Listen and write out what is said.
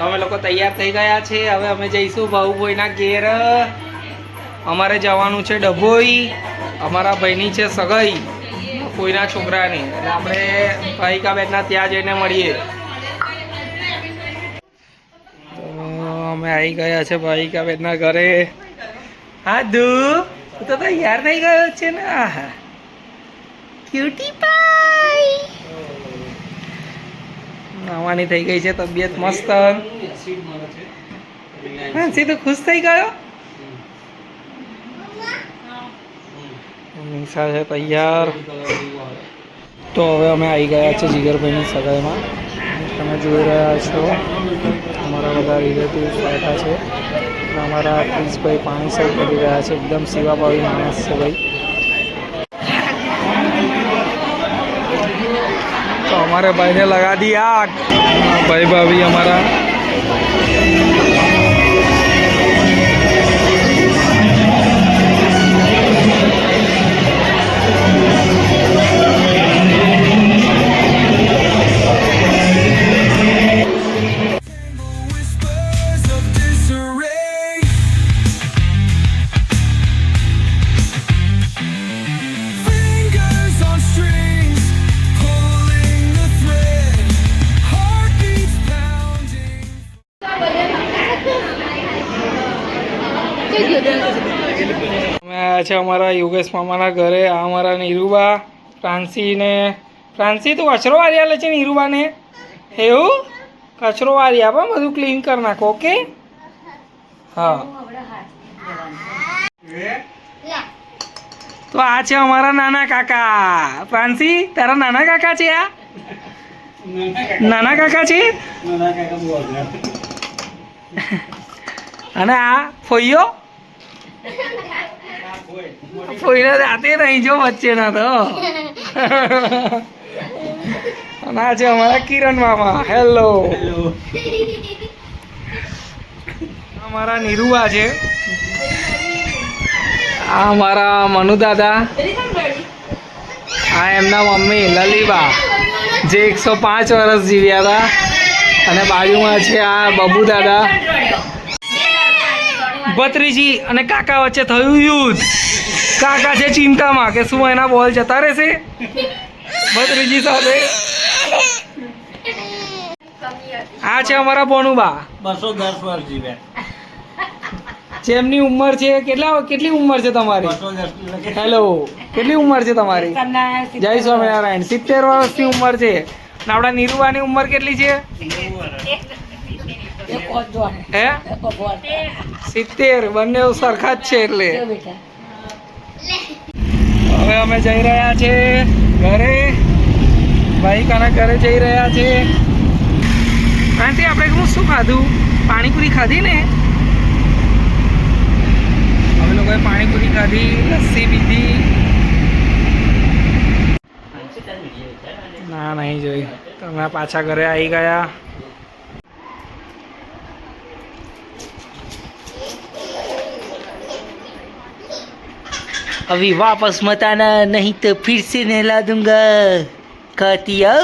અમે લોકો તૈયાર થઈ ગયા છે. હવે અમે જઈશું ભાઉભાઈના ઘેર. અમારે જવાનું છે ડભોઈ. અમારા ભાઈની છે સગાઈ, કોઈના છોકરાની. એટલે આપણે ભાઈકા બેનના ત્યાં જઈને મળીએ. તો અમે આવી ગયા છે ભાઈકા બેનના ઘરે. હા દુ તો તૈયાર થઈ ગયો છે ને. ક્યુટી પાઈ નાવાની થઈ ગઈ છે. તબિયત મસ્ત. હા તો ખુશ થઈ ગયો. નિશા છે તૈયાર. તો હવે અમે આવી ગયા છે જીગરભાઈની સગાઈમાં. તમે જોઈ રહ્યા છો અમારા બધા રિલેટિવ્સ બેઠા છે. અમારા ક્રિશભાઈ પાણી સર્વ કરી રહ્યા છે. એકદમ સેવાભાવી માણસ છે ભાઈ. તો हमारे भाई ने लगा दी आग. भाई भाभी हमारा છે અમારા યોગેશ મામાના ઘરે. આ અમારા નીરુબા, ફ્રાન્સી ને ફ્રાન્સી તું કચરો વારી આલે છે નીરુબાને. એવું કચરો વારી આપો, બધું ક્લીન કરી નાખો. ઓકે હા. તો આ છે અમારા નાના કાકા. ફ્રાન્સી તારા નાના કાકા છે. આ નાના કાકા છે. અને આ ફોઈયો ફોઈને જાતે નહીં જો વચ્ચેના તો. અને આ છે અમારા કિરણ મામા. હેલો. અમારા નીરુબા છે. આ અમારા મનુ દાદા. આ એમના મમ્મી લલીબા જે 105 વર્ષ જીવ્યા હતા. અને બાજુમાં છે આ બબુ દાદા. ભત્રીજી અને કાકા વચ્ચે થયું યુદ્ધ. કાકા છે ચિંતામાં કે શું એના બોલ જતા રહેશે ભત્રીજી સાથે. આ છે અમારા બોનુબા. 210 વર્ષ જીવ્યા. જેમની ઉંમર છે કેટલી ઉંમર છે તમારી? હેલો, કેટલી ઉંમર છે તમારી? જય સ્વામિનારાયણ. 70 વર્ષની ઉંમર છે. અને આપણા નીરુબાની ઉંમર કેટલી છે? હે 70. બંને સરખા જ છે. એટલે હવે અમે જઈ રહ્યા છે ઘરે. ભાઈકાના ઘરે જઈ રહ્યા છે. આંટી આપણે શું ખાધું? પાણીપુરી ખાધી ને. અમે લોકોએ પાણીપુરી ખાધી, લસ્સી પીધી. ના નહીં જોઈ. તમે પાછા ઘરે આવી ગયા. अभी वापस मत आना नहीं तो फिर से नहला दूंगा. खाती आओ.